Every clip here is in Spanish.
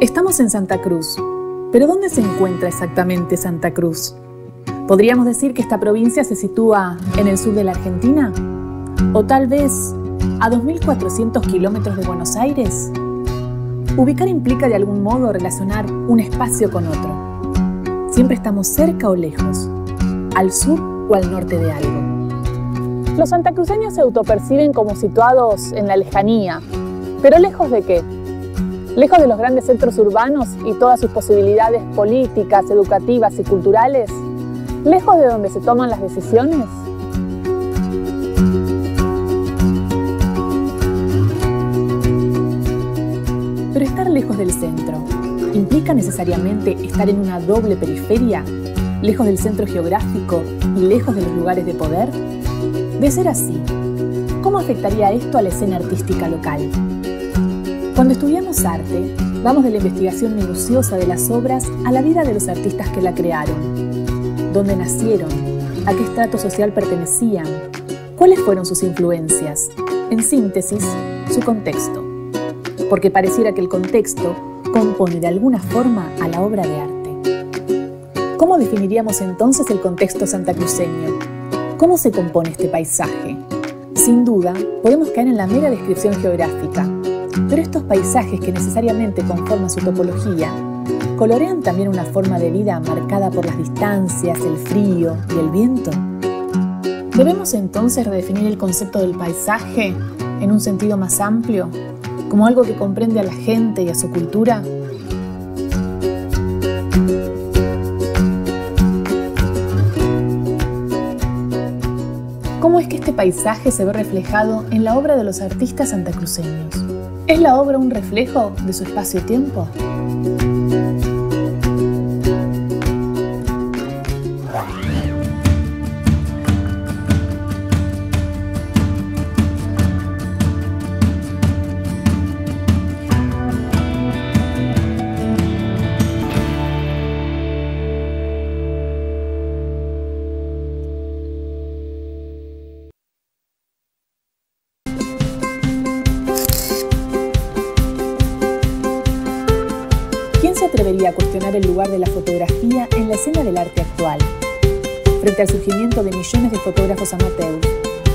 Estamos en Santa Cruz, pero ¿dónde se encuentra exactamente Santa Cruz? ¿Podríamos decir que esta provincia se sitúa en el sur de la Argentina? ¿O tal vez a 2.400 kilómetros de Buenos Aires? Ubicar implica de algún modo relacionar un espacio con otro. Siempre estamos cerca o lejos, al sur o al norte de algo. Los santacruceños se autoperciben como situados en la lejanía, pero ¿lejos de qué? ¿Lejos de los grandes centros urbanos y todas sus posibilidades políticas, educativas y culturales? ¿Lejos de donde se toman las decisiones? Pero estar lejos del centro, ¿implica necesariamente estar en una doble periferia? ¿Lejos del centro geográfico y lejos de los lugares de poder? De ser así, ¿cómo afectaría esto a la escena artística local? Cuando estudiamos arte, vamos de la investigación minuciosa de las obras a la vida de los artistas que la crearon. ¿Dónde nacieron? ¿A qué estrato social pertenecían? ¿Cuáles fueron sus influencias? En síntesis, su contexto. Porque pareciera que el contexto compone de alguna forma a la obra de arte. ¿Cómo definiríamos entonces el contexto santacruceño? ¿Cómo se compone este paisaje? Sin duda, podemos caer en la mera descripción geográfica, pero estos paisajes que necesariamente conforman su topología colorean también una forma de vida marcada por las distancias, el frío y el viento. ¿Debemos entonces redefinir el concepto del paisaje en un sentido más amplio, como algo que comprende a la gente y a su cultura? ¿Cómo es que este paisaje se ve reflejado en la obra de los artistas santacruceños? ¿Es la obra un reflejo de su espacio-tiempo? ¿Quién se atrevería a cuestionar el lugar de la fotografía en la escena del arte actual? Frente al surgimiento de millones de fotógrafos amateurs,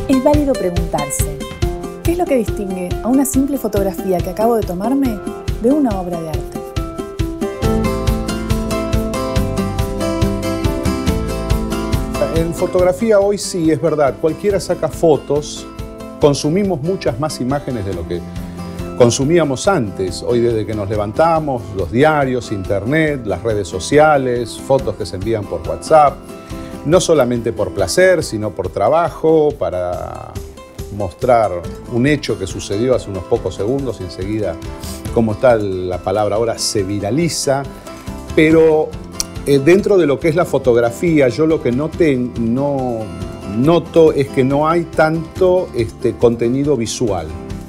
es válido preguntarse, ¿qué es lo que distingue a una simple fotografía que acabo de tomarme de una obra de arte? En fotografía hoy sí, es verdad, cualquiera saca fotos, consumimos muchas más imágenes de lo que consumíamos antes. Hoy desde que nos levantamos, los diarios, internet, las redes sociales, fotos que se envían por WhatsApp, no solamente por placer, sino por trabajo, para mostrar un hecho que sucedió hace unos pocos segundos y enseguida, como está la palabra ahora, se viraliza. Pero dentro de lo que es la fotografía, yo lo que noto es que no hay tanto contenido visual.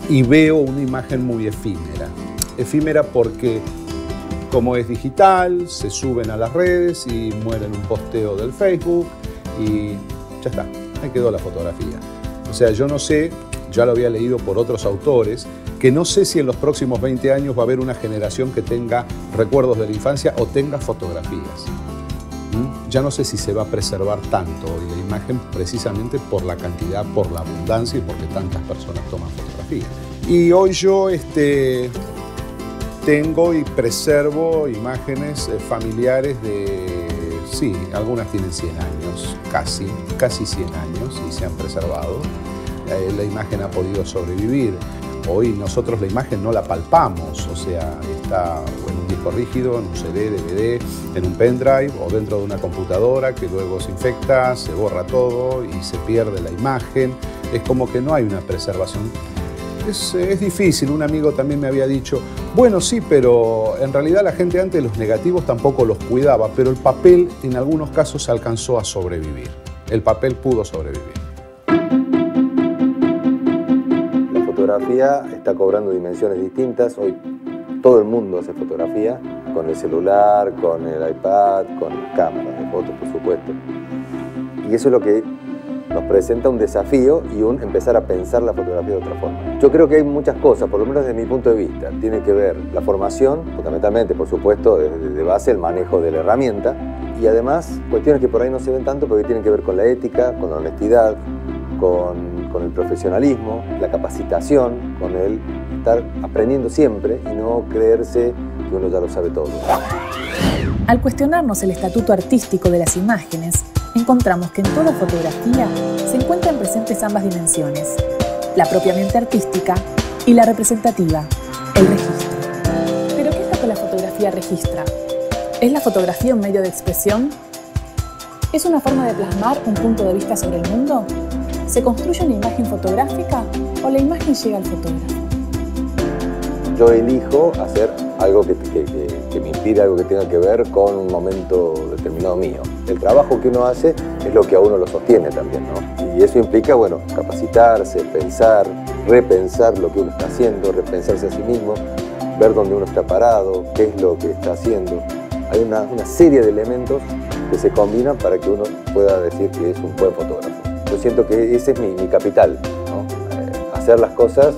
Y veo una imagen muy efímera. Efímera porque, como es digital, se suben a las redes y mueren un posteo del Facebook y ya está, ahí quedó la fotografía. O sea, yo no sé, ya lo había leído por otros autores, que no sé si en los próximos 20 años va a haber una generación que tenga recuerdos de la infancia o tenga fotografías. Ya no sé si se va a preservar tanto hoy la imagen precisamente por la cantidad, por la abundancia y porque tantas personas toman fotografías. Y hoy yo tengo y preservo imágenes familiares de, sí, algunas tienen 100 años, casi 100 años y se han preservado. La imagen ha podido sobrevivir. Hoy nosotros la imagen no la palpamos, o sea, está en un disco rígido, en un CD, DVD, en un pendrive o dentro de una computadora que luego se infecta, se borra todo y se pierde la imagen. Es como que no hay una preservación. Es difícil. Un amigo también me había dicho, bueno, sí, pero en realidad la gente antes los negativos tampoco los cuidaba, pero el papel en algunos casos alcanzó a sobrevivir. El papel pudo sobrevivir. La fotografía está cobrando dimensiones distintas. Hoy todo el mundo hace fotografía, con el celular, con el iPad, con cámaras de fotos, por supuesto. Y eso es lo que nos presenta un desafío y un empezar a pensar la fotografía de otra forma. Yo creo que hay muchas cosas, por lo menos desde mi punto de vista. Tiene que ver la formación, fundamentalmente, por supuesto, de base, el manejo de la herramienta, y además cuestiones que por ahí no se ven tanto, porque tienen que ver con la ética, con la honestidad, con el profesionalismo, la capacitación, con el estar aprendiendo siempre y no creerse que uno ya lo sabe todo. Al cuestionarnos el estatuto artístico de las imágenes, encontramos que en toda fotografía se encuentran presentes ambas dimensiones, la propiamente artística y la representativa, el registro. ¿Pero qué es lo que la fotografía registra? ¿Es la fotografía un medio de expresión? ¿Es una forma de plasmar un punto de vista sobre el mundo? ¿Se construye una imagen fotográfica o la imagen llega al fotógrafo? Yo elijo hacer algo que me inspire, algo que tenga que ver con un momento determinado mío. El trabajo que uno hace es lo que a uno lo sostiene también, ¿no? Y eso implica, bueno, capacitarse, pensar, repensar lo que uno está haciendo, repensarse a sí mismo, ver dónde uno está parado, qué es lo que está haciendo. Hay una serie de elementos que se combinan para que uno pueda decir que es un buen fotógrafo. Yo siento que ese es mi capital, ¿no? Hacer las cosas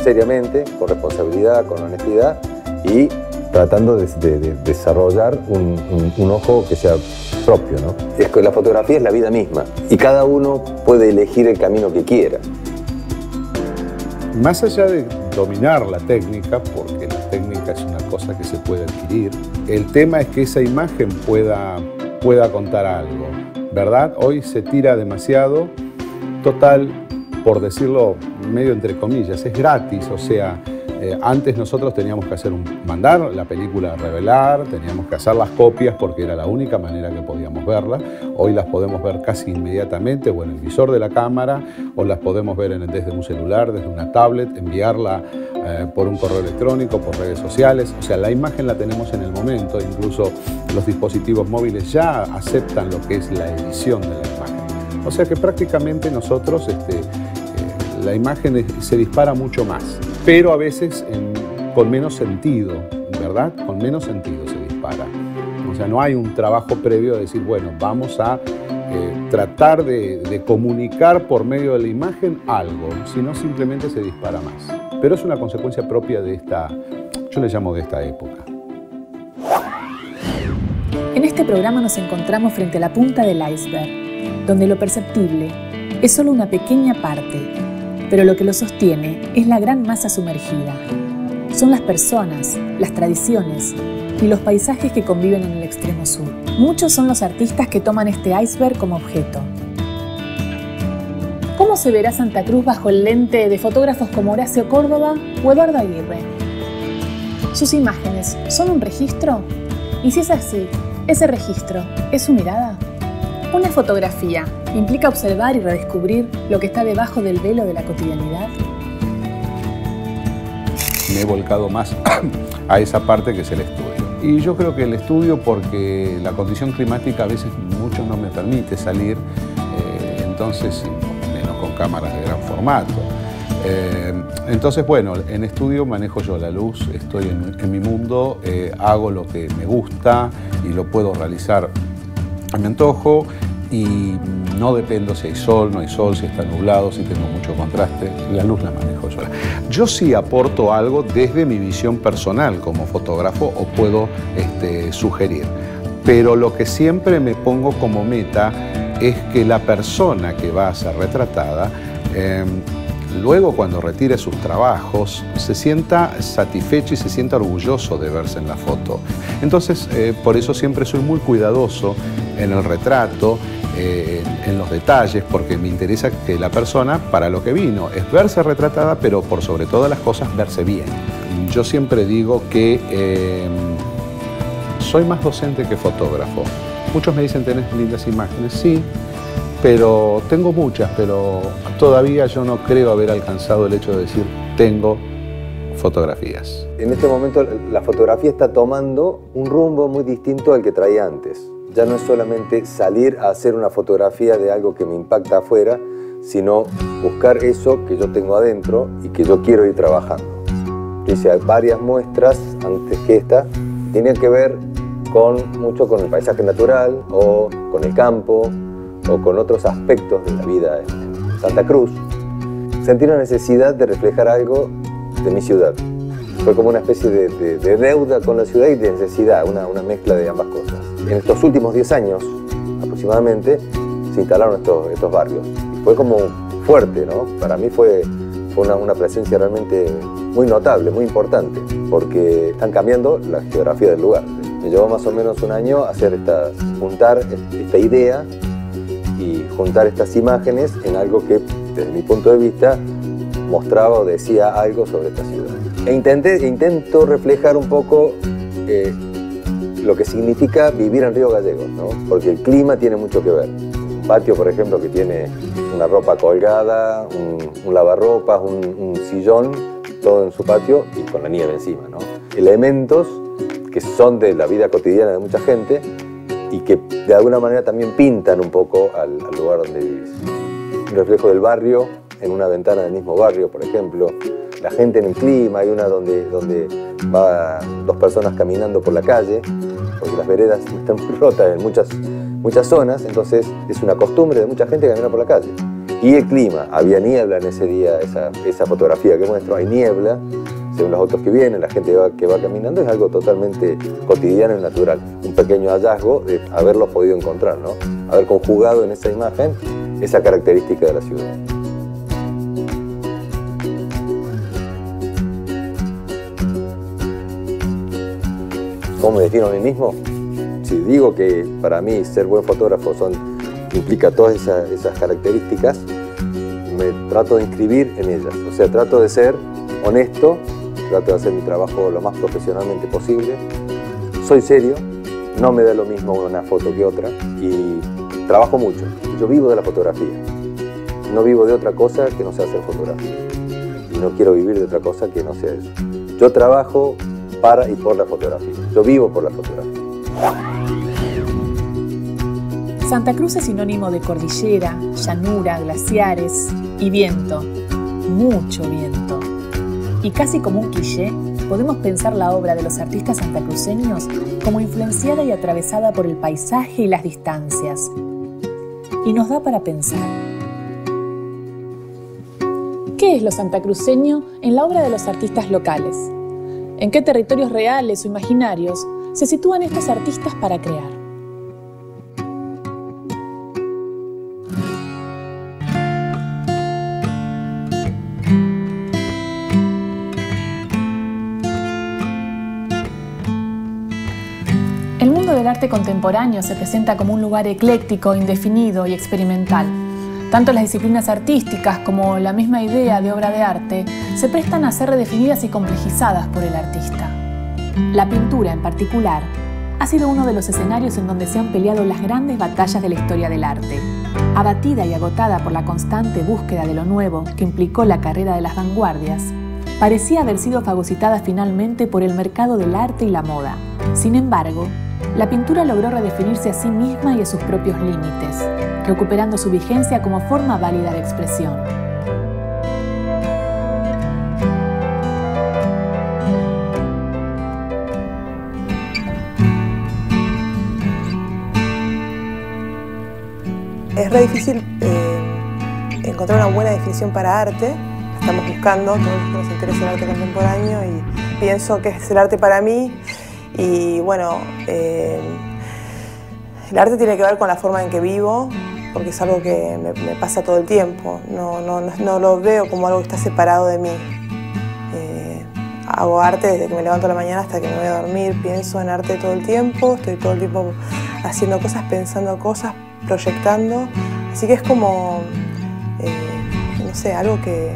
seriamente, con responsabilidad, con honestidad y tratando de desarrollar un ojo que sea propio, ¿no? Es que la fotografía es la vida misma y cada uno puede elegir el camino que quiera. Más allá de dominar la técnica, porque la técnica es una cosa que se puede adquirir, el tema es que esa imagen pueda contar algo, ¿verdad? Hoy se tira demasiado, total, por decirlo medio entre comillas, es gratis, o sea, antes nosotros teníamos que mandar la película a revelar, teníamos que hacer las copias porque era la única manera que podíamos verla. Hoy las podemos ver casi inmediatamente o en el visor de la cámara, o las podemos ver desde un celular, desde una tablet, enviarla por un correo electrónico, por redes sociales. O sea, la imagen la tenemos en el momento, incluso los dispositivos móviles ya aceptan lo que es la edición de la imagen. O sea que prácticamente nosotros la imagen se dispara mucho más, pero a veces con menos sentido, ¿verdad? Con menos sentido se dispara. O sea, no hay un trabajo previo de decir, bueno, vamos a tratar de comunicar por medio de la imagen algo, sino simplemente se dispara más. Pero es una consecuencia propia de yo le llamo de esta época. En este programa nos encontramos frente a la punta del iceberg, donde lo perceptible es solo una pequeña parte, pero lo que lo sostiene es la gran masa sumergida. Son las personas, las tradiciones y los paisajes que conviven en el extremo sur. Muchos son los artistas que toman este iceberg como objeto. ¿Cómo se verá Santa Cruz bajo el lente de fotógrafos como Horacio Córdoba o Eduardo Aguirre? ¿Sus imágenes son un registro? Y si es así, ¿ese registro es su mirada? Una fotografía implica observar y redescubrir lo que está debajo del velo de la cotidianidad. Me he volcado más a esa parte que es el estudio. Y yo creo que el estudio, porque la condición climática a veces mucho no me permite salir, entonces, menos con cámaras de gran formato. Entonces, bueno, en estudio manejo yo la luz, estoy en mi mundo, hago lo que me gusta y lo puedo realizar a mi antojo y no dependo si hay sol, no hay sol, si está nublado, si tengo mucho contraste, la luz la manejo yo. Yo sí aporto algo desde mi visión personal como fotógrafo o puedo sugerir, pero lo que siempre me pongo como meta es que la persona que va a ser retratada luego, cuando retire sus trabajos, se sienta satisfecho y se sienta orgulloso de verse en la foto. Entonces, por eso siempre soy muy cuidadoso en el retrato, en los detalles, porque me interesa que la persona, para lo que vino, es verse retratada, pero por sobre todas las cosas, verse bien. Yo siempre digo que soy más docente que fotógrafo. Muchos me dicen, ¿tenés lindas imágenes? Sí. Pero tengo muchas, pero todavía yo no creo haber alcanzado el hecho de decir tengo fotografías. En este momento la fotografía está tomando un rumbo muy distinto al que traía antes. Ya no es solamente salir a hacer una fotografía de algo que me impacta afuera, sino buscar eso que yo tengo adentro y que yo quiero ir trabajando. Hice varias muestras antes que esta, tenían que ver mucho con el paisaje natural o con el campo, o con otros aspectos de la vida en Santa Cruz, sentí una necesidad de reflejar algo de mi ciudad. Fue como una especie de deuda con la ciudad y de necesidad, una mezcla de ambas cosas. En estos últimos 10 años, aproximadamente, se instalaron estos barrios. Y fue como fuerte, ¿no? Para mí fue una presencia realmente muy notable, muy importante, porque están cambiando la geografía del lugar. Me llevó más o menos un año juntar esta idea y juntar estas imágenes en algo que, desde mi punto de vista, mostraba o decía algo sobre esta ciudad. Intento reflejar un poco lo que significa vivir en Río Gallegos, ¿no? Porque el clima tiene mucho que ver. Un patio, por ejemplo, que tiene una ropa colgada, un lavarropas, un sillón, todo en su patio y con la nieve encima, ¿no? Elementos que son de la vida cotidiana de mucha gente y que de alguna manera también pintan un poco al lugar donde vivís. Un reflejo del barrio en una ventana del mismo barrio, por ejemplo. La gente en el clima, hay una donde van 2 personas caminando por la calle, porque las veredas están muy rotas en muchas zonas, entonces es una costumbre de mucha gente caminar por la calle. Y el clima, había niebla en ese día, esa fotografía que muestro, hay niebla, según los autos que vienen, la gente que va caminando, es algo totalmente cotidiano y natural. Un pequeño hallazgo de haberlo podido encontrar, ¿no? Haber conjugado en esa imagen esa característica de la ciudad. ¿Cómo me defino a mí mismo? Si digo que para mí ser buen fotógrafo implica todas esas características, me trato de inscribir en ellas. O sea, trato de ser honesto, trato de hacer mi trabajo lo más profesionalmente posible. Soy serio, no me da lo mismo una foto que otra y trabajo mucho. Yo vivo de la fotografía. No vivo de otra cosa que no sea hacer fotografía. Y no quiero vivir de otra cosa que no sea eso. Yo trabajo para y por la fotografía. Yo vivo por la fotografía. Santa Cruz es sinónimo de cordillera, llanura, glaciares y viento. Mucho viento. Y casi como un cliché, podemos pensar la obra de los artistas santacruceños como influenciada y atravesada por el paisaje y las distancias. Y nos da para pensar. ¿Qué es lo santacruceño en la obra de los artistas locales? ¿En qué territorios reales o imaginarios se sitúan estos artistas para crear? El mundo del arte contemporáneo se presenta como un lugar ecléctico, indefinido y experimental. Tanto las disciplinas artísticas como la misma idea de obra de arte se prestan a ser redefinidas y complejizadas por el artista. La pintura, en particular, ha sido uno de los escenarios en donde se han peleado las grandes batallas de la historia del arte. Abatida y agotada por la constante búsqueda de lo nuevo que implicó la carrera de las vanguardias, parecía haber sido fagocitada finalmente por el mercado del arte y la moda. Sin embargo, la pintura logró redefinirse a sí misma y a sus propios límites, recuperando su vigencia como forma válida de expresión. Es re difícil encontrar una buena definición para arte. Estamos buscando, todos los que nos interesa el arte contemporáneo, y pienso que es el arte para mí. Y bueno, el arte tiene que ver con la forma en que vivo, porque es algo que me pasa todo el tiempo. No lo veo como algo que está separado de mí. Hago arte desde que me levanto a la mañana hasta que me voy a dormir. Pienso en arte todo el tiempo, estoy todo el tiempo haciendo cosas, pensando cosas, proyectando. Así que es como, no sé, algo que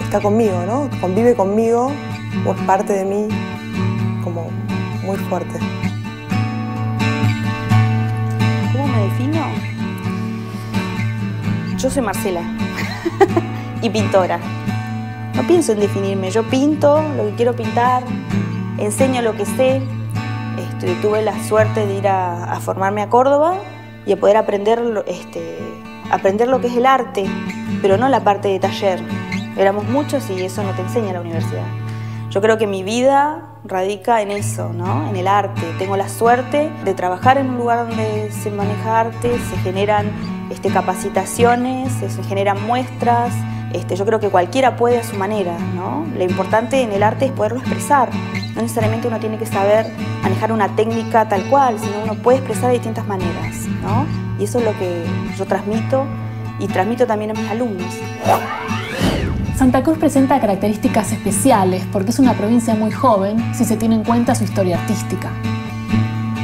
está conmigo, ¿no? Convive conmigo, o es parte de mí, como muy fuerte. ¿Cómo me defino? Yo soy Marcela y pintora. No pienso en definirme, yo pinto lo que quiero pintar, enseño lo que sé. Tuve la suerte de ir a formarme a Córdoba y a poder aprender lo que es el arte, pero no la parte de taller. Éramos muchos y eso no te enseña la universidad. Yo creo que mi vida radica en eso, ¿no? En el arte. Tengo la suerte de trabajar en un lugar donde se maneja arte, se generan capacitaciones, se generan muestras. Yo creo que cualquiera puede a su manera, ¿no? Lo importante en el arte es poderlo expresar. No necesariamente uno tiene que saber manejar una técnica tal cual, sino uno puede expresar de distintas maneras, ¿no? Y eso es lo que yo transmito y transmito también a mis alumnos. Santa Cruz presenta características especiales porque es una provincia muy joven si se tiene en cuenta su historia artística.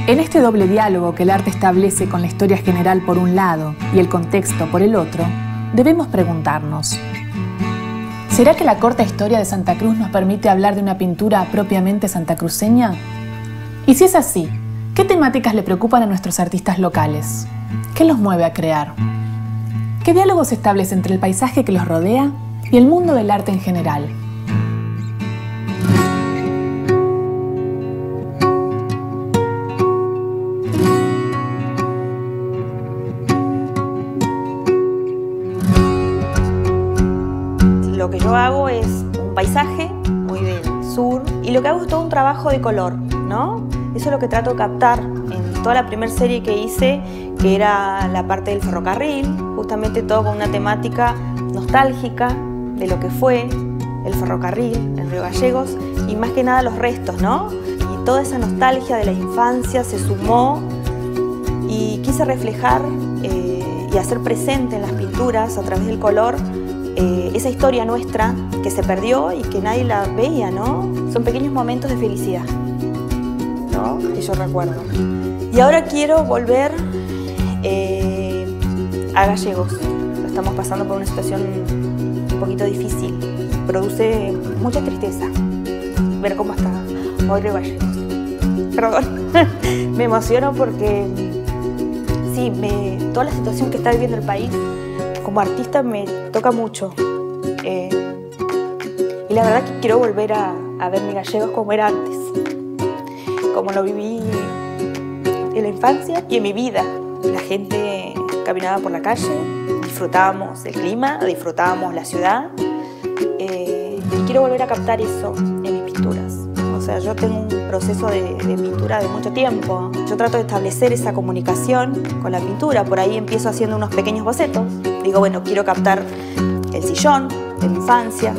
En este doble diálogo que el arte establece con la historia general por un lado y el contexto por el otro, debemos preguntarnos: ¿será que la corta historia de Santa Cruz nos permite hablar de una pintura propiamente santacruceña? Y si es así, ¿qué temáticas le preocupan a nuestros artistas locales? ¿Qué los mueve a crear? ¿Qué diálogo se establece entre el paisaje que los rodea y el mundo del arte en general? Lo que yo hago es un paisaje muy del sur y lo que hago es todo un trabajo de color, ¿no? Eso es lo que trato de captar en toda la primera serie que hice, que era la parte del ferrocarril, justamente todo con una temática nostálgica de lo que fue el ferrocarril en Río Gallegos y más que nada los restos, ¿no? Y toda esa nostalgia de la infancia se sumó y quise reflejar y hacer presente en las pinturas a través del color esa historia nuestra que se perdió y que nadie la veía, ¿no? Son pequeños momentos de felicidad, ¿no? Que yo recuerdo. Y ahora quiero volver a Gallegos. Estamos pasando por una situación un poquito difícil. Produce mucha tristeza ver cómo está hoy Río Gallegos. Perdón, me emociono porque sí, toda la situación que está viviendo el país como artista me toca mucho. Y la verdad que quiero volver a ver mi Gallegos como era antes, como lo viví en la infancia y en mi vida. La gente caminaba por la calle, disfrutábamos el clima, disfrutábamos la ciudad. Y quiero volver a captar eso en mis pinturas. O sea, yo tengo un proceso de pintura de mucho tiempo. Yo trato de establecer esa comunicación con la pintura. Por ahí empiezo haciendo unos pequeños bocetos. Digo, bueno, quiero captar el sillón de mi infancia,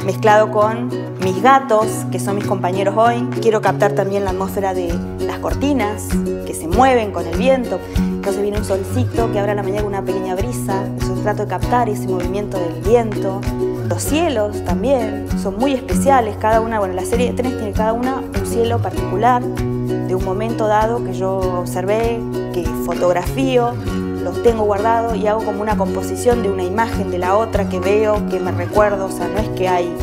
mezclado con mis gatos, que son mis compañeros hoy. Quiero captar también la atmósfera de las cortinas, que se mueven con el viento. Entonces viene un solcito que abre a la mañana una pequeña brisa. Yo trato de captar ese movimiento del viento. Los cielos también son muy especiales. Cada una, bueno, la serie de trenes tiene cada una un cielo particular de un momento dado que yo observé, que fotografío, los tengo guardados y hago como una composición de una imagen de la otra que veo, que me recuerdo. O sea, no es que hay,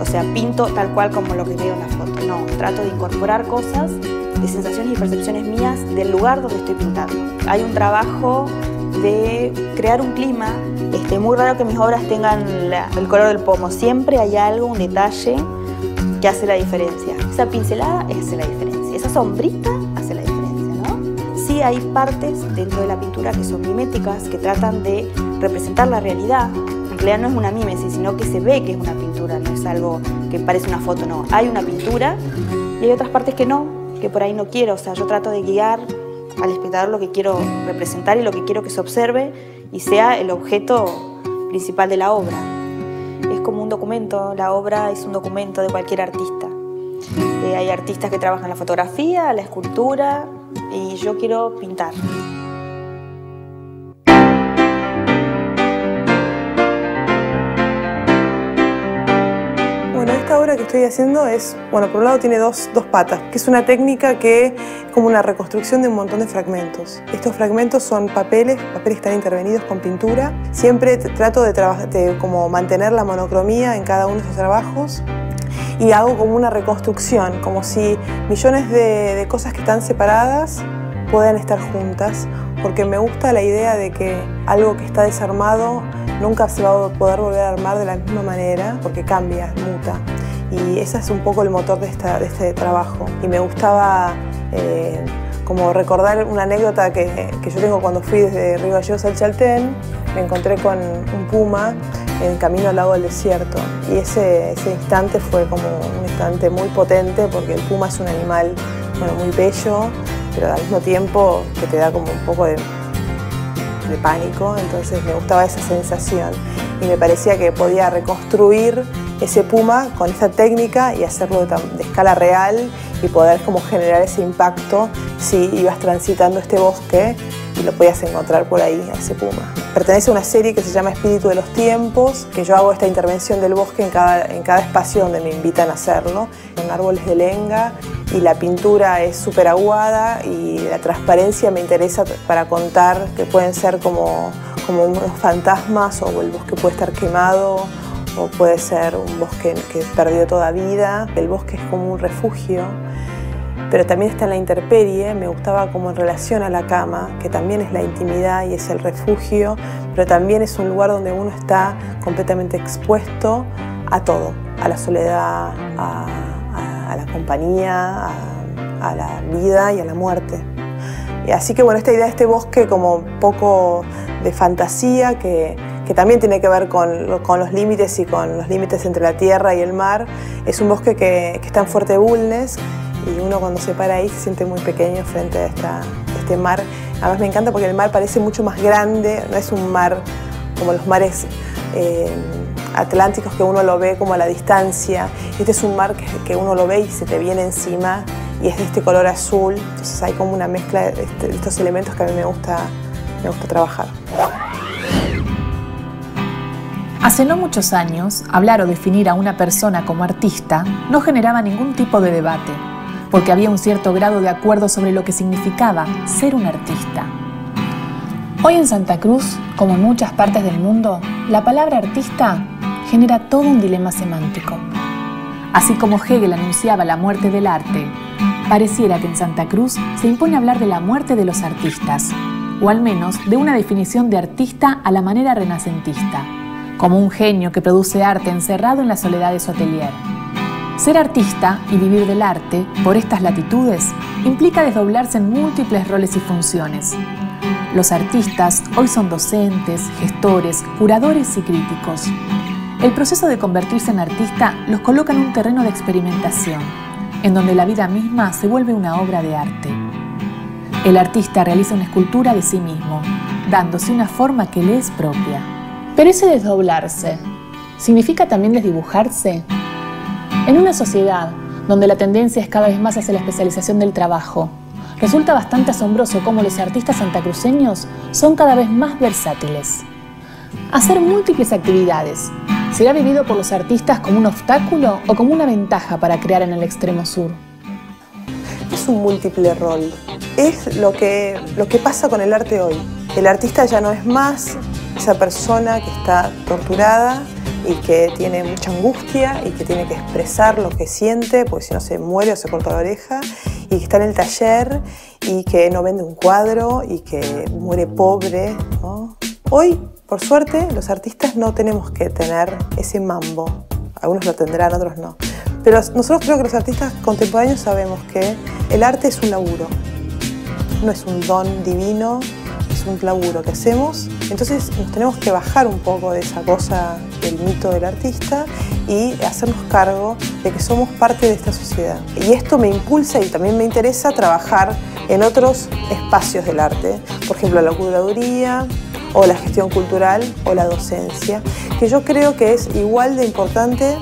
o sea, pinto tal cual como lo que veo en la foto. No, trato de incorporar cosas de sensaciones y percepciones mías del lugar donde estoy pintando. Hay un trabajo de crear un clima. Muy raro que mis obras tengan el color del pomo. Siempre hay algo, un detalle que hace la diferencia. Esa pincelada hace la diferencia. Esa sombrita hace la diferencia, ¿no? Sí hay partes dentro de la pintura que son miméticas, que tratan de representar la realidad. En realidad no es una mímesis, sino que se ve que es una pintura, no es algo que parece una foto, no. Hay una pintura y hay otras partes que no, que por ahí no quiero. O sea, yo trato de guiar al espectador lo que quiero representar y lo que quiero que se observe y sea el objeto principal de la obra. Es como un documento, la obra es un documento de cualquier artista. Hay artistas que trabajan la fotografía, la escultura y yo quiero pintar. Bueno, esta obra que estoy haciendo es, bueno, por un lado tiene dos patas, que es una técnica que es como una reconstrucción de un montón de fragmentos. Estos fragmentos son papeles que están intervenidos con pintura. Siempre trato de como mantener la monocromía en cada uno de esos trabajos y hago como una reconstrucción, como si millones de cosas que están separadas puedan estar juntas, porque me gusta la idea de que algo que está desarmado nunca se va a poder volver a armar de la misma manera, porque cambia, muta. Y ese es un poco el motor de este trabajo. Y me gustaba como recordar una anécdota que yo tengo cuando fui desde Río Gallegos al Chaltén. Me encontré con un puma en camino al lago del desierto. Y ese instante fue como un instante muy potente, porque el puma es un animal, bueno, muy bello, pero al mismo tiempo que te da como un poco de de pánico, entonces me gustaba esa sensación y me parecía que podía reconstruir ese puma con esta técnica y hacerlo de escala real y poder como generar ese impacto si ibas transitando este bosque y lo podías encontrar por ahí, a ese puma. Pertenece a una serie que se llama Espíritu de los Tiempos, que yo hago esta intervención del bosque en cada espacio donde me invitan a hacerlo, con árboles de lenga, y la pintura es súper aguada y la transparencia me interesa para contar que pueden ser como unos fantasmas, o el bosque puede estar quemado, o puede ser un bosque que perdió toda vida. El bosque es como un refugio, pero también está en la intemperie. Me gustaba como en relación a la cama, que también es la intimidad y es el refugio, pero también es un lugar donde uno está completamente expuesto a todo, a la soledad, a la compañía, a la vida y a la muerte. Y así que bueno, esta idea de este bosque como un poco de fantasía que también tiene que ver con los límites y con los límites entre la tierra y el mar. Es un bosque que está en Fuerte Bulnes y uno cuando se para ahí se siente muy pequeño frente a este mar. Además me encanta porque el mar parece mucho más grande, no es un mar como los mares atlánticos que uno lo ve como a la distancia. Este es un mar que uno lo ve y se te viene encima y es de este color azul. Entonces hay como una mezcla de estos elementos que a mí me gusta trabajar. Hace no muchos años, hablar o definir a una persona como artista no generaba ningún tipo de debate, porque había un cierto grado de acuerdo sobre lo que significaba ser un artista. Hoy en Santa Cruz, como en muchas partes del mundo, la palabra artista genera todo un dilema semántico. Así como Hegel anunciaba la muerte del arte, pareciera que en Santa Cruz se impone hablar de la muerte de los artistas, o al menos de una definición de artista a la manera renacentista, como un genio que produce arte encerrado en la soledad de su atelier. Ser artista y vivir del arte, por estas latitudes, implica desdoblarse en múltiples roles y funciones. Los artistas hoy son docentes, gestores, curadores y críticos. El proceso de convertirse en artista los coloca en un terreno de experimentación, en donde la vida misma se vuelve una obra de arte. El artista realiza una escultura de sí mismo, dándose una forma que le es propia. Pero ese desdoblarse, ¿significa también desdibujarse? En una sociedad donde la tendencia es cada vez más hacia la especialización del trabajo, resulta bastante asombroso cómo los artistas santacruceños son cada vez más versátiles. Hacer múltiples actividades, ¿será vivido por los artistas como un obstáculo o como una ventaja para crear en el extremo sur? Es un múltiple rol. Es lo que pasa con el arte hoy. El artista ya no es más esa persona que está torturada y que tiene mucha angustia y que tiene que expresar lo que siente, porque si no se muere o se corta la oreja, y que está en el taller y que no vende un cuadro y que muere pobre, ¿no? Hoy, por suerte, los artistas no tenemos que tener ese mambo. Algunos lo tendrán, otros no. Pero nosotros creo que los artistas contemporáneos sabemos que el arte es un laburo. No es un don divino, es un laburo que hacemos. Entonces nos tenemos que bajar un poco de esa cosa del mito del artista y hacernos cargo de que somos parte de esta sociedad. Y esto me impulsa y también me interesa trabajar en otros espacios del arte. Por ejemplo, la curaduría, o la gestión cultural, o la docencia, que yo creo que es igual de importante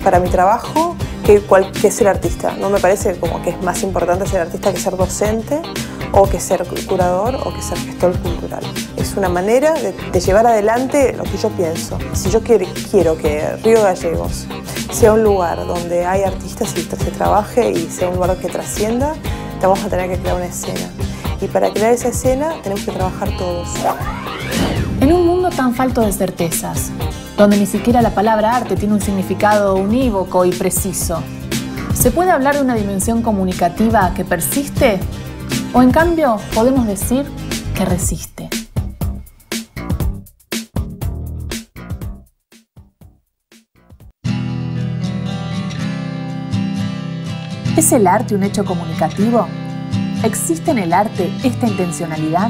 para mi trabajo que ser artista. No me parece como que es más importante ser artista que ser docente, o que ser curador, o que ser gestor cultural. Es una manera de llevar adelante lo que yo pienso. Si yo quiero que Río Gallegos sea un lugar donde hay artistas y se trabaje y sea un lugar que trascienda, vamos a tener que crear una escena. Y para crear esa escena tenemos que trabajar todos. En un mundo tan falto de certezas, donde ni siquiera la palabra arte tiene un significado unívoco y preciso, ¿se puede hablar de una dimensión comunicativa que persiste? ¿O en cambio podemos decir que resiste? ¿Es el arte un hecho comunicativo? ¿Existe en el arte esta intencionalidad?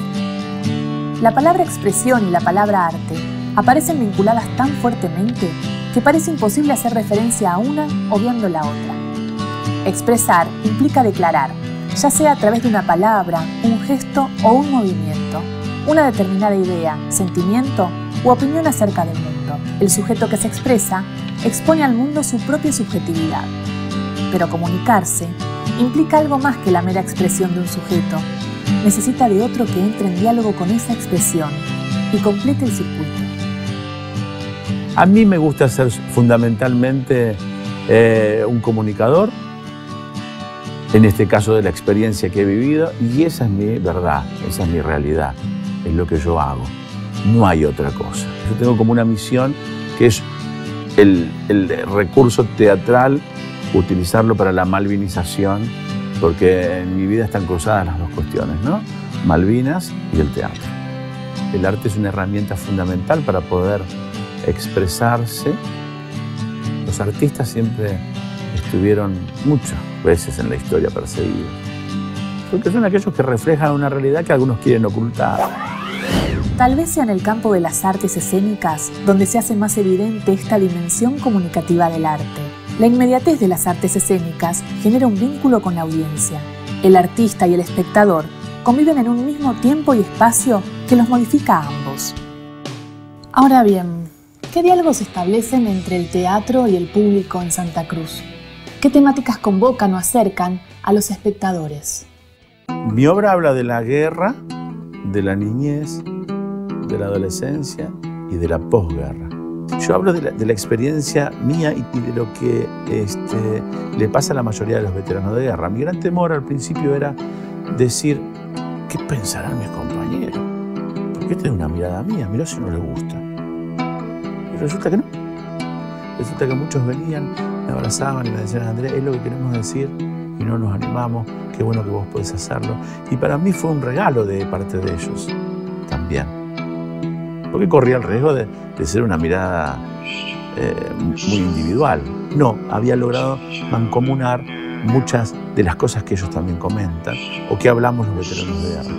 La palabra expresión y la palabra arte aparecen vinculadas tan fuertemente que parece imposible hacer referencia a una obviando la otra. Expresar implica declarar, ya sea a través de una palabra, un gesto o un movimiento. una determinada idea, sentimiento u opinión acerca del mundo. El sujeto que se expresa expone al mundo su propia subjetividad. Pero comunicarse implica algo más que la mera expresión de un sujeto. Necesita de otro que entre en diálogo con esa expresión y complete el circuito. A mí me gusta ser fundamentalmente un comunicador, en este caso de la experiencia que he vivido, y esa es mi verdad, esa es mi realidad, es lo que yo hago. No hay otra cosa. Yo tengo como una misión que es el recurso teatral, utilizarlo para la malvinización, porque en mi vida están cruzadas las dos cuestiones, ¿no? Malvinas y el teatro. El arte es una herramienta fundamental para poder expresarse. Los artistas siempre estuvieron muchas veces en la historia perseguidos, porque son aquellos que reflejan una realidad que algunos quieren ocultar. Tal vez sea en el campo de las artes escénicas donde se hace más evidente esta dimensión comunicativa del arte. La inmediatez de las artes escénicas genera un vínculo con la audiencia. El artista y el espectador conviven en un mismo tiempo y espacio que los modifica a ambos. Ahora bien, ¿qué diálogos se establecen entre el teatro y el público en Santa Cruz? ¿Qué temáticas convocan o acercan a los espectadores? Mi obra habla de la guerra, de la niñez, de la adolescencia y de la posguerra. Yo hablo de la experiencia mía y de lo que le pasa a la mayoría de los veteranos de guerra. Mi gran temor al principio era decir, ¿qué pensarán mis compañeros? ¿Por qué tiene una mirada mía? Mirá si no le gusta. Y resulta que no. Resulta que muchos venían, me abrazaban y me decían, Andrés, es lo que queremos decir y no nos animamos, qué bueno que vos podés hacerlo. Y para mí fue un regalo de parte de ellos también. Porque corría el riesgo de ser una mirada muy individual. No, había logrado mancomunar muchas de las cosas que ellos también comentan o que hablamos los veteranos de guerra.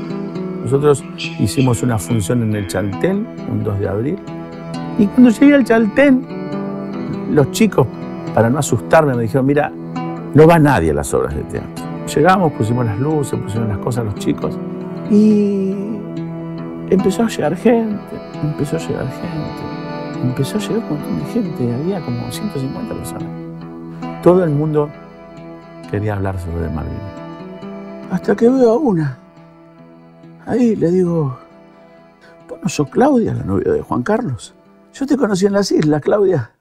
Nosotros hicimos una función en el Chaltén, un 2 de abril, y cuando llegué al Chaltén, los chicos, para no asustarme, me dijeron, mira, no va nadie a las obras de teatro. Llegamos, pusimos las luces, pusieron las cosas los chicos y empezó a llegar gente, empezó a llegar un montón de gente, había como 150 personas. Todo el mundo quería hablar sobre Malvinas. Hasta que veo a una. Ahí le digo, ¿vos no sos Claudia, la novia de Juan Carlos? Yo te conocí en las islas, Claudia.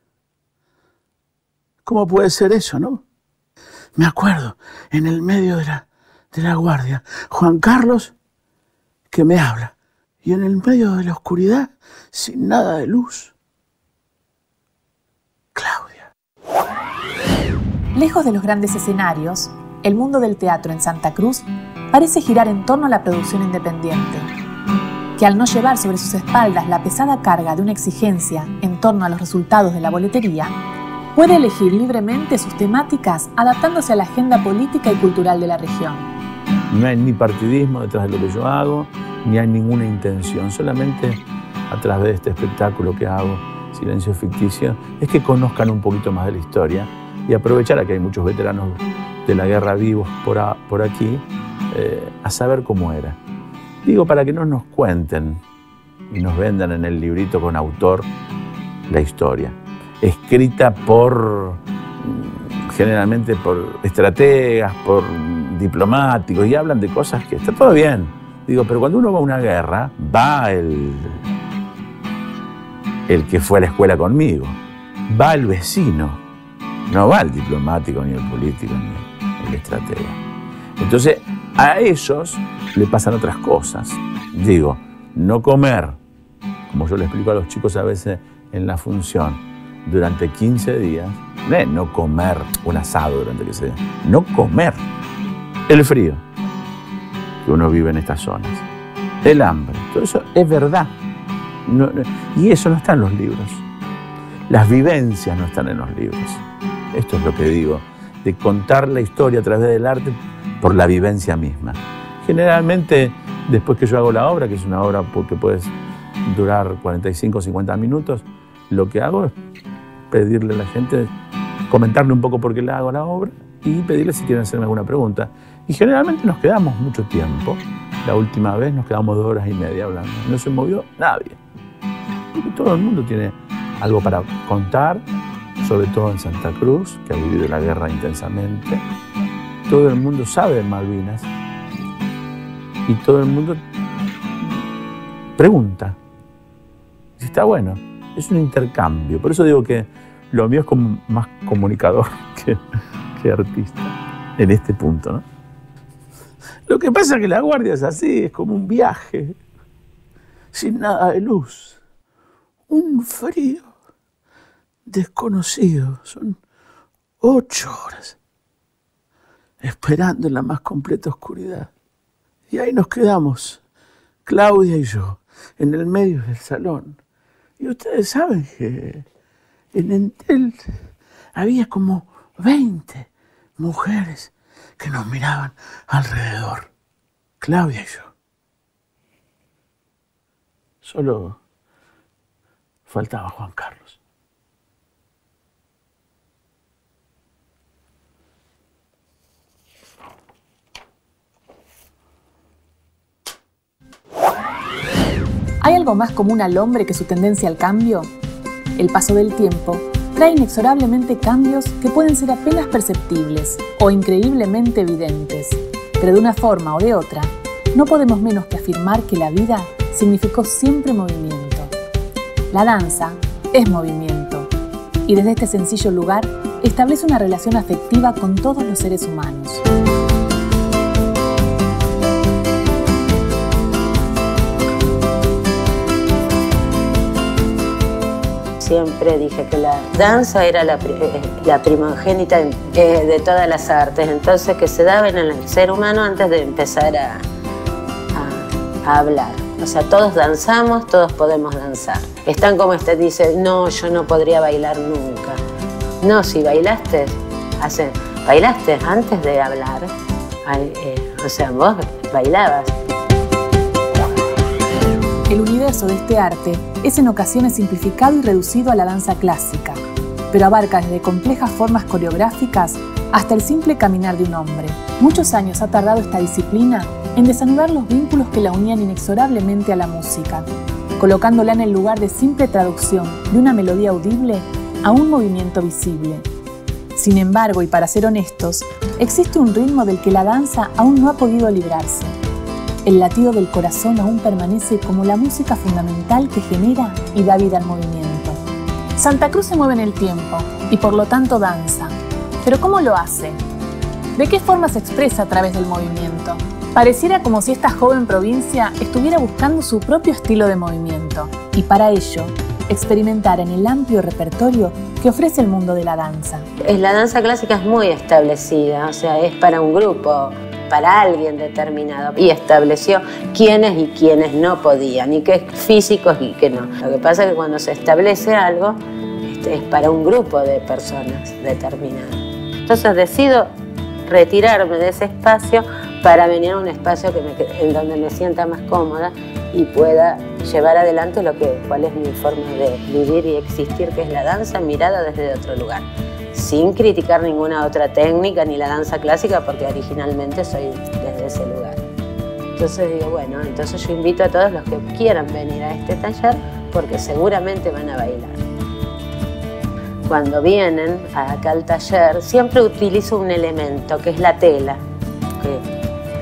¿Cómo puede ser eso, no? Me acuerdo, en el medio de la guardia, Juan Carlos que me habla. Y en el medio de la oscuridad, sin nada de luz, Claudia. Lejos de los grandes escenarios, el mundo del teatro en Santa Cruz parece girar en torno a la producción independiente, que al no llevar sobre sus espaldas la pesada carga de una exigencia en torno a los resultados de la boletería, puede elegir libremente sus temáticas adaptándose a la agenda política y cultural de la región. No hay ni partidismo detrás de lo que yo hago, ni hay ninguna intención. Solamente a través de este espectáculo que hago, Silencio Ficticio, es que conozcan un poquito más de la historia y aprovechar a que hay muchos veteranos de la guerra vivos por aquí, a saber cómo era. Digo, para que no nos cuenten y nos vendan en el librito con autor la historia, escrita generalmente por estrategas, por diplomáticos, y hablan de cosas que está todo bien. Digo, pero cuando uno va a una guerra, va el que fue a la escuela conmigo, va el vecino, no va el diplomático, ni el político, ni el estratega. Entonces, a ellos le pasan otras cosas. Digo, no comer, como yo le explico a los chicos a veces en la función, durante 15 días, no comer un asado durante 15 días, no comer el frío que uno vive en estas zonas, el hambre, todo eso es verdad. Y eso no está en los libros. Las vivencias no están en los libros. Esto es lo que digo, de contar la historia a través del arte por la vivencia misma. Generalmente, después que yo hago la obra, que es una obra que puede durar 45 o 50 minutos, lo que hago es pedirle a la gente, comentarle un poco por qué le hago la obra y pedirle si quieren hacerme alguna pregunta. Y generalmente nos quedamos mucho tiempo La última vez nos quedamos 2 horas y media hablando. No se movió nadie. Porque todo el mundo tiene algo para contar, sobre todo en Santa Cruz, que ha vivido la guerra intensamente. Todo el mundo sabe de Malvinas y todo el mundo pregunta. Y está bueno, es un intercambio. Por eso digo que lo mío es como más comunicador que artista en este punto, ¿no? Lo que pasa es que La Guardia es así, es como un viaje, sin nada de luz, un frío desconocido. Son 8 horas esperando en la más completa oscuridad. Y ahí nos quedamos, Claudia y yo, en el medio del salón. Y ustedes saben que en Entel había como 20 mujeres que nos miraban alrededor. Claudia y yo. Solo faltaba Juan Carlos. ¿Hay algo más común al hombre que su tendencia al cambio? El paso del tiempo trae inexorablemente cambios que pueden ser apenas perceptibles o increíblemente evidentes, pero de una forma o de otra, no podemos menos que afirmar que la vida significó siempre movimiento. La danza es movimiento y desde este sencillo lugar establece una relación afectiva con todos los seres humanos. Siempre dije que la danza era la primogénita de todas las artes, entonces que se daba en el ser humano antes de empezar a hablar. O sea, todos danzamos, todos podemos danzar. Están como dice, no, yo no podría bailar nunca. No, si bailaste antes de hablar, o sea, vos bailabas. El universo de este arte es en ocasiones simplificado y reducido a la danza clásica, pero abarca desde complejas formas coreográficas hasta el simple caminar de un hombre. Muchos años ha tardado esta disciplina en desanudar los vínculos que la unían inexorablemente a la música, colocándola en el lugar de simple traducción de una melodía audible a un movimiento visible. Sin embargo, y para ser honestos, existe un ritmo del que la danza aún no ha podido librarse. El latido del corazón aún permanece como la música fundamental que genera y da vida al movimiento. Santa Cruz se mueve en el tiempo y por lo tanto danza. ¿Pero cómo lo hace? ¿De qué forma se expresa a través del movimiento? Pareciera como si esta joven provincia estuviera buscando su propio estilo de movimiento y para ello experimentar en el amplio repertorio que ofrece el mundo de la danza. La danza clásica es muy establecida, o sea, es para un grupo, para alguien determinado, y estableció quiénes y quiénes no podían, y qué físicos y qué no. Lo que pasa es que cuando se establece algo, es para un grupo de personas determinadas. Entonces decido retirarme de ese espacio para venir a un espacio en donde me sienta más cómoda y pueda llevar adelante cuál es mi forma de vivir y existir, que es la danza mirada desde otro lugar, sin criticar ninguna otra técnica ni la danza clásica, porque originalmente soy desde ese lugar. Entonces digo, bueno, entonces yo invito a todos los que quieran venir a este taller porque seguramente van a bailar. Cuando vienen acá al taller, siempre utilizo un elemento que es la tela,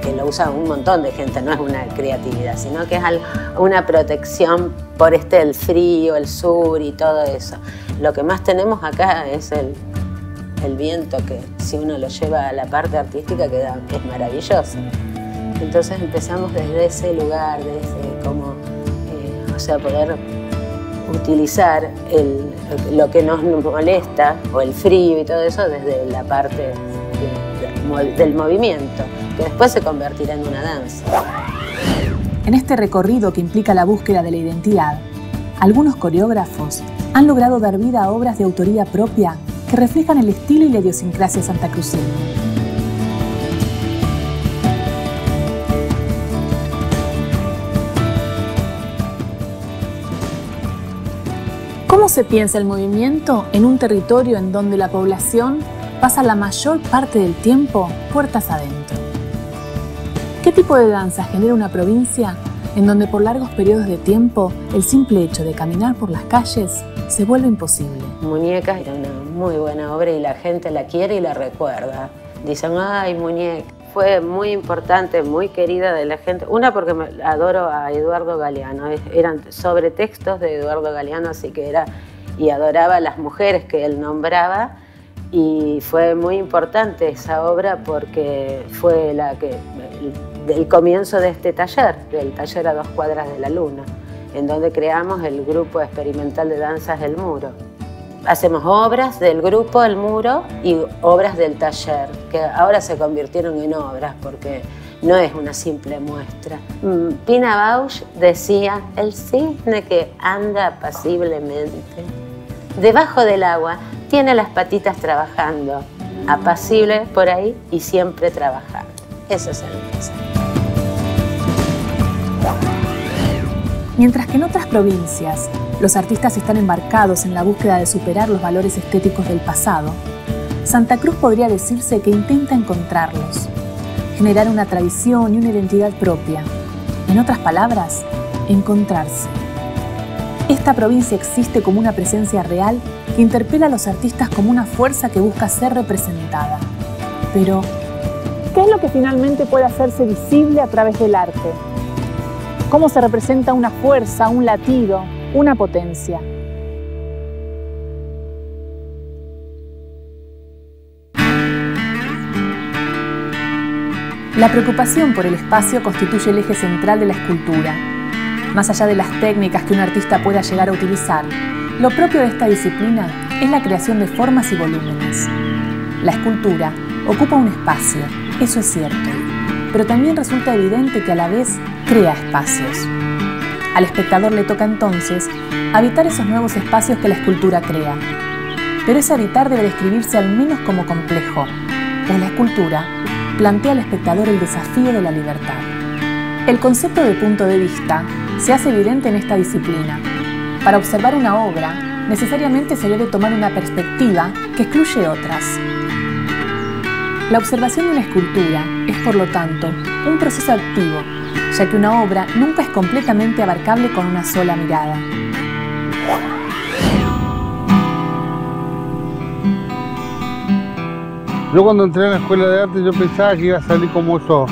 que lo usa un montón de gente, no es una creatividad, sino que es una protección por el frío, el sur y todo eso. Lo que más tenemos acá es el viento, que si uno lo lleva a la parte artística es maravilloso. Entonces empezamos desde ese lugar, poder utilizar lo que nos molesta, o el frío y todo eso, desde la parte del movimiento, que después se convertirá en una danza. En este recorrido que implica la búsqueda de la identidad, algunos coreógrafos han logrado dar vida a obras de autoría propia que reflejan el estilo y la idiosincrasia santacruceña. ¿Cómo se piensa el movimiento en un territorio en donde la población pasa la mayor parte del tiempo puertas adentro? ¿Qué ¿Qué tipo de danza genera una provincia en donde por largos periodos de tiempo el simple hecho de caminar por las calles se vuelve imposible? Muñecas era una muy buena obra y la gente la quiere y la recuerda. Dicen, ay, Muñeca. Fue muy importante, muy querida de la gente. Una, porque adoro a Eduardo Galeano. Eran sobretextos de Eduardo Galeano, así que y adoraba a las mujeres que él nombraba. Y fue muy importante esa obra porque fue el comienzo de este taller, del taller a 2 cuadras de la Luna, en donde creamos el grupo experimental de danzas El Muro. Hacemos obras del grupo El Muro y obras del taller, que ahora se convirtieron en obras porque no es una simple muestra. Pina Bausch decía, el cisne que anda apaciblemente debajo del agua tiene las patitas trabajando, apacible por ahí y siempre trabajando. Eso es el mensaje. Mientras que en otras provincias los artistas están embarcados en la búsqueda de superar los valores estéticos del pasado, Santa Cruz podría decirse que intenta encontrarlos, generar una tradición y una identidad propia. En otras palabras, encontrarse. Esta provincia existe como una presencia real que interpela a los artistas como una fuerza que busca ser representada. Pero, ¿qué es lo que finalmente puede hacerse visible a través del arte? ¿Cómo se representa una fuerza, un latido, una potencia? La preocupación por el espacio constituye el eje central de la escultura. Más allá de las técnicas que un artista pueda llegar a utilizar, lo propio de esta disciplina es la creación de formas y volúmenes. La escultura ocupa un espacio, eso es cierto, pero también resulta evidente que a la vez crea espacios. Al espectador le toca entonces habitar esos nuevos espacios que la escultura crea. Pero ese habitar debe describirse al menos como complejo, pues la escultura plantea al espectador el desafío de la libertad. El concepto de punto de vista se hace evidente en esta disciplina. Para observar una obra, necesariamente se debe tomar una perspectiva que excluye otras. La observación de una escultura es, por lo tanto, un proceso activo, ya que una obra nunca es completamente abarcable con una sola mirada. Yo cuando entré en la escuela de arte yo pensaba que iba a salir como eso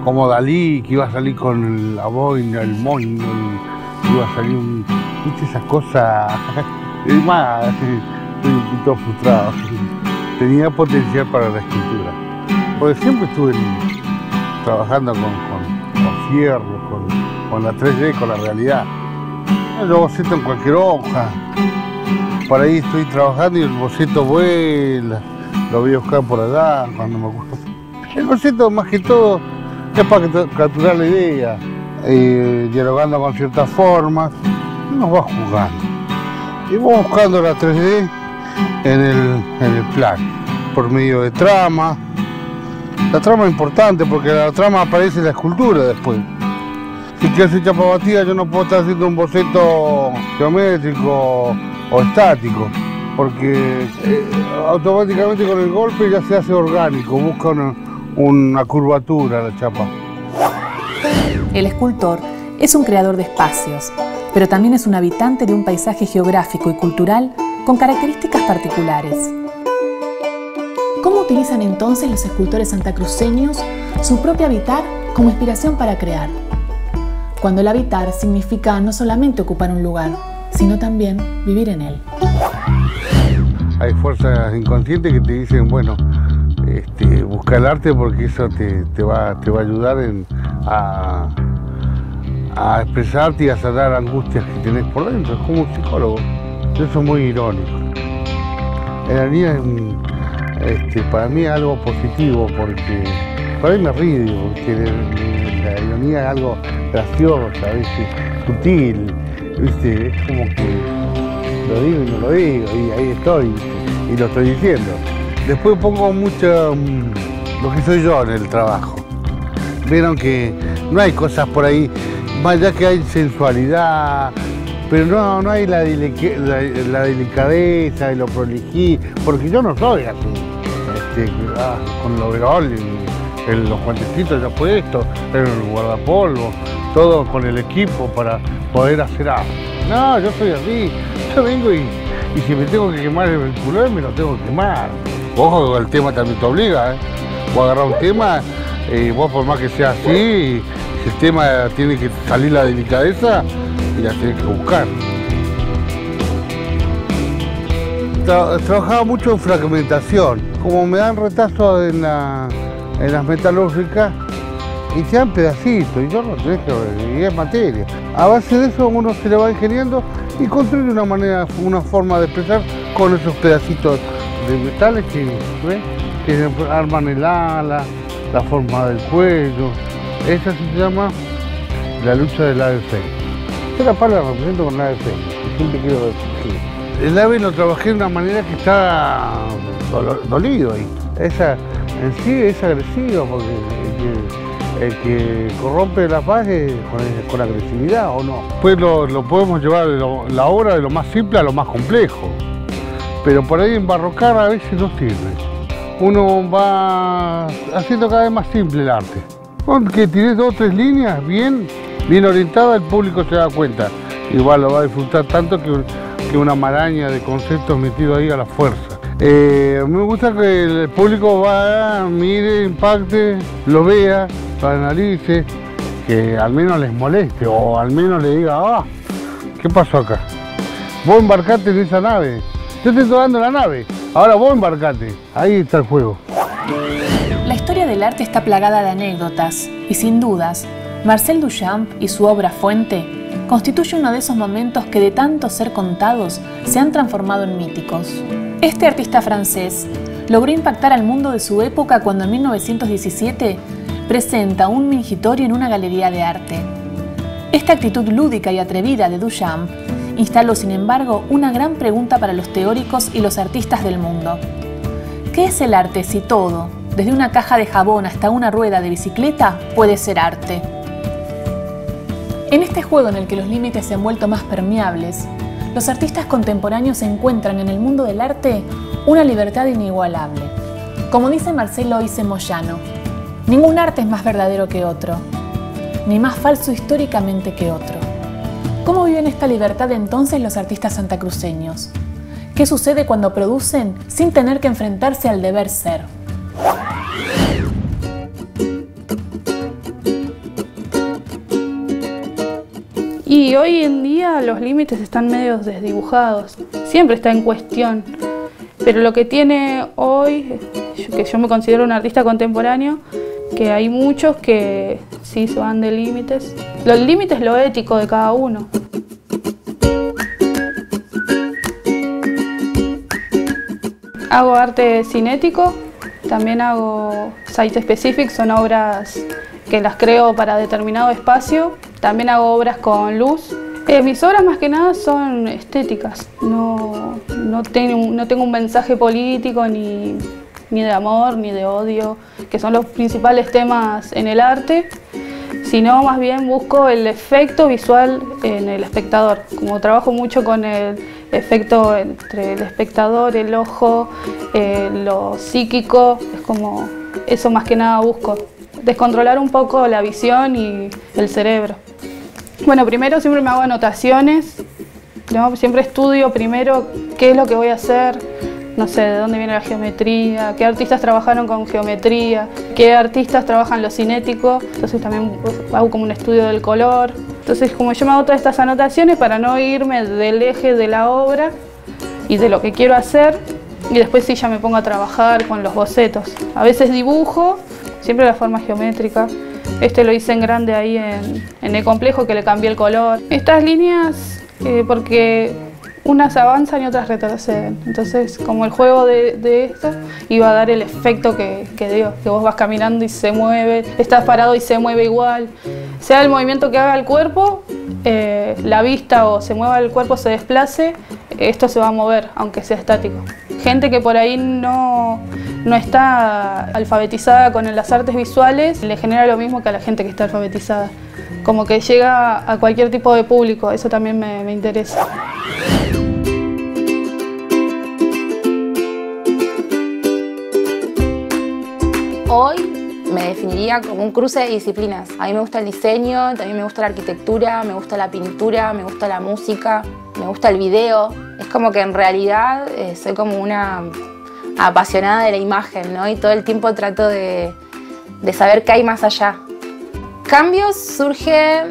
como Dalí, que iba a salir con la boina, el moño, iba a salir ¿viste esas cosas? Es más, estoy un poquito frustrado. Tenía potencial para la escultura. Porque siempre estuve trabajando con fierro, con la 3D, con la realidad. Yo boceto en cualquier hoja. Por ahí estoy trabajando y el boceto vuela. Lo voy a buscar por allá cuando me acuerdo. El boceto más que todo es para capturar la idea, dialogando con ciertas formas, uno va jugando. Y va buscando la 3D en el plan, por medio de trama. La trama es importante porque la trama aparece en la escultura después. Si quieres hacer chapa batida, yo no puedo estar haciendo un boceto geométrico o estático, porque automáticamente con el golpe ya se hace orgánico, busca una curvatura la chapa. El escultor es un creador de espacios, pero también es un habitante de un paisaje geográfico y cultural con características particulares. ¿Cómo utilizan entonces los escultores santacruceños su propio habitar como inspiración para crear? Cuando el habitar significa no solamente ocupar un lugar, sino también vivir en él. Hay fuerzas inconscientes que te dicen, bueno, busca el arte porque eso te va a ayudar a expresarte y a sanar angustias que tenés por dentro. Es como un psicólogo. Eso es muy irónico. En realidad para mí es algo positivo porque para mí me río, porque la ironía es algo graciosa, ¿viste? Sutil, ¿viste? Es como que lo digo y no lo digo, y ahí estoy, y lo estoy diciendo. Después pongo mucho lo que soy yo en el trabajo. Vieron que no hay cosas por ahí, más allá que hay sensualidad, pero no hay la delicadeza y lo prolijí, porque yo no soy así, con el overol los guantecitos ya puestos, el guardapolvo, todo con el equipo para poder hacer algo. No, yo soy así, yo vengo y si me tengo que quemar el culón, me lo tengo que quemar. Ojo, el tema también te obliga, ¿eh? Vos agarrás un tema y vos por más que sea así, si el tema tiene que salir la delicadeza y la tenés que buscar. Trabajaba mucho en fragmentación. Como me dan retazo en las metalúrgicas, y te dan pedacitos, y yo no tenés que, y es materia. A base de eso uno se le va ingeniando y construye una forma de expresar con esos pedacitos de metales que arman el ala, la forma del cuello. Esa se llama la lucha del ave fénix. Yo la pala la represento con el ave fénix, siempre quiero decir. El ave lo trabajé de una manera que está dolido ahí. Esa en sí es agresiva porque el que corrompe la paz es con agresividad, ¿o no? Pues lo podemos llevar la obra de lo más simple a lo más complejo. Pero por ahí embarrocar a veces no sirve. Uno va haciendo cada vez más simple el arte. Con que tires 2 o 3 líneas bien orientadas, el público se da cuenta. Igual lo va a disfrutar tanto que una maraña de conceptos metidos ahí a la fuerza. Me gusta que el público vaya, mire, impacte, lo vea, lo analice, que al menos les moleste o al menos le diga, ah, ¿qué pasó acá? Vos embarcate en esa nave, yo te estoy dando la nave, ahora vos embarcate, ahí está el juego. La historia del arte está plagada de anécdotas y sin dudas, Marcel Duchamp y su obra Fuente constituye uno de esos momentos que de tanto ser contados se han transformado en míticos. Este artista francés logró impactar al mundo de su época cuando en 1917 presenta un mingitorio en una galería de arte. Esta actitud lúdica y atrevida de Duchamp instaló, sin embargo, una gran pregunta para los teóricos y los artistas del mundo. ¿Qué es el arte si todo, desde una caja de jabón hasta una rueda de bicicleta, puede ser arte? En este juego en el que los límites se han vuelto más permeables, los artistas contemporáneos encuentran en el mundo del arte una libertad inigualable. Como dice Marcelo Oise Moyano, ningún arte es más verdadero que otro, ni más falso históricamente que otro. ¿Cómo viven esta libertad entonces los artistas santacruceños? ¿Qué sucede cuando producen sin tener que enfrentarse al deber ser? Y hoy en día los límites están medio desdibujados, siempre está en cuestión, pero lo que tiene hoy, que yo me considero un artista contemporáneo, que hay muchos que sí se van de límites. Los límites es lo ético de cada uno. Hago arte cinético, también hago site specific, son obras que las creo para determinado espacio. También hago obras con luz. Mis obras más que nada son estéticas, no tengo un mensaje político ni de amor ni de odio, que son los principales temas en el arte, sino más bien busco el efecto visual en el espectador. Como trabajo mucho con el efecto entre el espectador, el ojo, lo psíquico, es como eso más que nada busco. Descontrolar un poco la visión y el cerebro. Bueno, primero siempre me hago anotaciones, ¿no? Siempre estudio primero qué es lo que voy a hacer, no sé, de dónde viene la geometría, qué artistas trabajaron con geometría, qué artistas trabajan lo cinético, entonces también hago como un estudio del color. Entonces, como yo me hago todas estas anotaciones para no irme del eje de la obra y de lo que quiero hacer, y después sí ya me pongo a trabajar con los bocetos. A veces dibujo, siempre la forma geométrica. Este lo hice en grande ahí en el complejo, que le cambié el color. Estas líneas, porque unas avanzan y otras retroceden. Entonces, como el juego de esto iba a dar el efecto que digo, que vos vas caminando y se mueve, estás parado y se mueve igual. Sea el movimiento que haga el cuerpo, la vista o se mueva el cuerpo, se desplace, esto se va a mover, aunque sea estático. Gente que por ahí no está alfabetizada con las artes visuales, le genera lo mismo que a la gente que está alfabetizada. Como que llega a cualquier tipo de público, eso también me interesa. Hoy Me definiría como un cruce de disciplinas. A mí me gusta el diseño, también me gusta la arquitectura, me gusta la pintura, me gusta la música, me gusta el video. Es como que en realidad soy como una apasionada de la imagen, ¿no? Y todo el tiempo trato de saber qué hay más allá. Cambios surge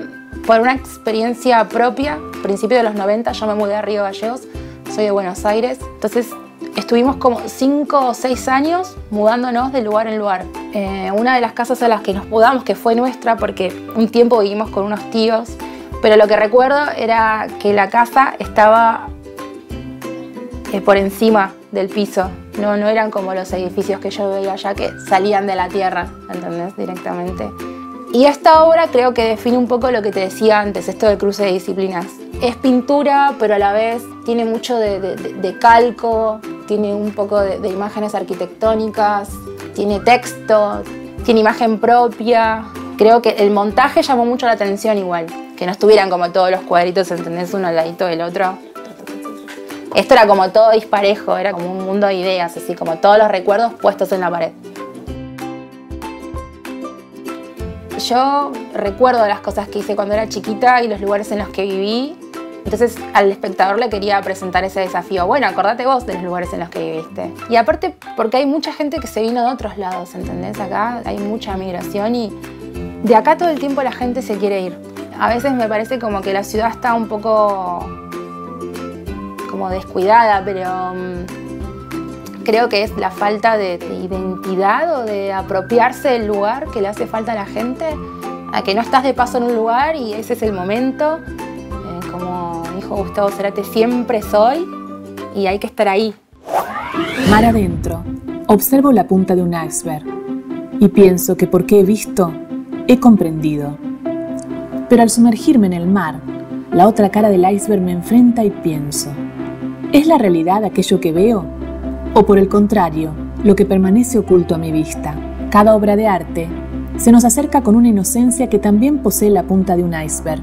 por una experiencia propia. A principios de los 90 yo me mudé a Río Gallegos, soy de Buenos Aires, entonces estuvimos como 5 o 6 años mudándonos de lugar en lugar. Una de las casas a las que nos mudamos, que fue nuestra porque un tiempo vivimos con unos tíos, pero lo que recuerdo era que la casa estaba por encima del piso. No eran como los edificios que yo veía allá que salían de la tierra, ¿entendés? Directamente. Y esta obra creo que define un poco lo que te decía antes, esto del cruce de disciplinas. Es pintura, pero a la vez tiene mucho de calco, tiene un poco de imágenes arquitectónicas, tiene texto, tiene imagen propia. Creo que el montaje llamó mucho la atención igual, que no estuvieran como todos los cuadritos, ¿entendés? Uno al ladito del otro. Esto era como todo disparejo, era como un mundo de ideas, así como todos los recuerdos puestos en la pared. Yo recuerdo las cosas que hice cuando era chiquita y los lugares en los que viví. Entonces al espectador le quería presentar ese desafío. Bueno, acordate vos de los lugares en los que viviste. Y aparte porque hay mucha gente que se vino de otros lados, ¿entendés? Acá hay mucha migración y de acá todo el tiempo la gente se quiere ir. A veces me parece como que la ciudad está un poco como descuidada, pero creo que es la falta de identidad o de apropiarse del lugar que le hace falta a la gente, a que no estás de paso en un lugar y ese es el momento. Como dijo Gustavo Cerati, siempre soy y hay que estar ahí. Mar adentro, observo la punta de un iceberg y pienso que porque he visto, he comprendido. Pero al sumergirme en el mar, la otra cara del iceberg me enfrenta y pienso, ¿es la realidad aquello que veo? ¿O por el contrario, lo que permanece oculto a mi vista? Cada obra de arte se nos acerca con una inocencia que también posee la punta de un iceberg.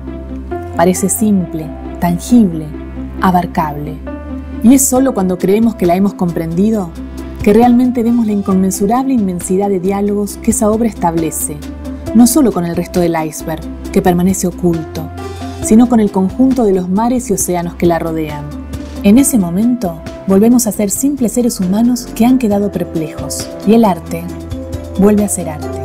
Parece simple, tangible, abarcable. Y es solo cuando creemos que la hemos comprendido que realmente vemos la inconmensurable inmensidad de diálogos que esa obra establece, no solo con el resto del iceberg, que permanece oculto, sino con el conjunto de los mares y océanos que la rodean. En ese momento, volvemos a ser simples seres humanos que han quedado perplejos, y el arte vuelve a ser arte.